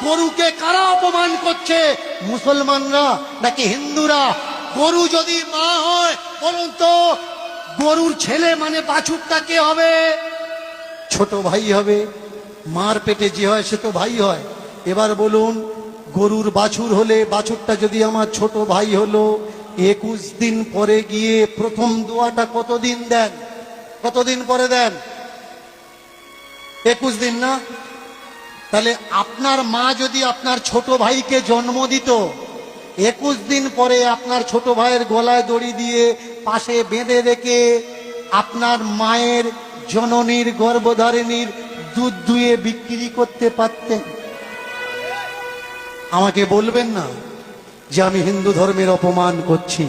গরুকে কারা অপমান করছে, মুসলমানরা নাকি হিন্দুরা? গরু যদি মা হয়, বলুন তো গরুর ছেলে মানে বাছুরটা কে হবে? ছোট ভাই হবে। মার পেটে যে হয় সে তো ভাই হয়। এবার বলুন, গরুর বাছুর হলে বাছুরটা যদি আমার ছোট ভাই হলো, 21 দিন পরে গিয়ে প্রথম দোয়াটা কতদিন দেন? কতদিন পরে দেন? 21 দিন না? তাহলে আপনার মা যদি আপনার ছোট ভাইকে জন্ম দিত, 21 দিন পরে আপনার ছোট ভাইয়ের গলায় দড়ি দিয়ে পাশে বেঁধে রেখে আপনার মায়ের জননীর গর্ভধারিণীর দুধ দুয়ে বিক্রি করতে পারতেন? আমাকে বলবেন না যে আমি হিন্দু ধর্মের অপমান করছি।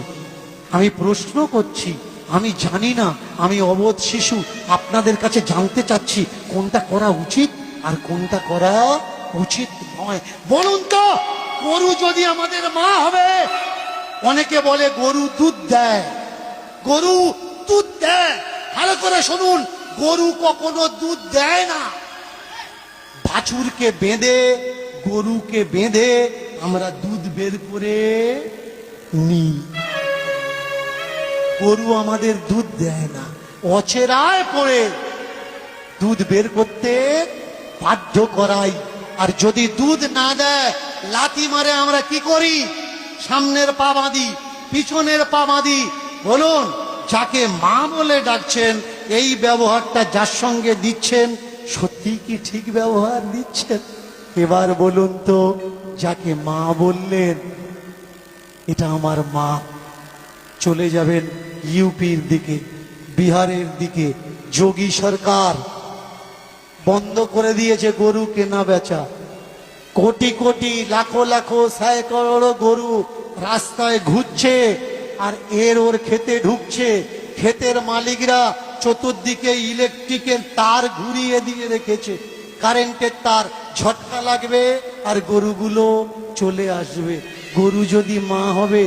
আমি প্রশ্ন করছি, আমি জানি না, আমি অবোধ শিশু। আপনাদের কাছে জানতে চাচ্ছি কোনটা করা উচিত আর কোনটা করা উচিত নয়। বলুন তো, গরু যদি আমাদের মা হবে, অনেকে বলে গরু দুধ দেয়, গরু দুধ দেয়। ভালো করে শুনুন, গরু কখনো দুধ দেয় না। বাছুরকে বেঁধে, গরুকে বেঁধে আমরা দুধ বের করে নিই। গরু আমাদের দুধ দেয় না, অচেরায় পড়ে দুধ বের করতে বাধ্য করাই। আর যদি দুধ না দেয়, লাথি মারে আমরা কি করি? সামনের পা বাঁধি, পিছনের পা বাঁধি। বলুন, যাকে মা বলে ডাকছেন, এই ব্যবহারটা যার সঙ্গে দিচ্ছেন, সত্যি কি ঠিক ব্যবহার দিচ্ছেন? এবার বলুন তো, যাকে মা বললেন, এটা আমার মা, চলে যাবেন ইউপির দিকে, বিহারের দিকে। যোগী সরকার বন্ধ করে দিয়েছে গরু কেনা বেচা। কোটি কোটি, লাখো লাখো, সৈকড়ো গরু রাস্তায় ঘুরছে, আর ওর খেতে ঢুকছে। ক্ষেতের মালিকরা চতুর্দিকে ইলেকট্রিকের তার ঘুরিয়ে দিয়ে রেখেছে, কারেন্টের তার। ঝটকা লাগবে আর গরুগুলো চলে আসবে। গরু যদি মা হবে,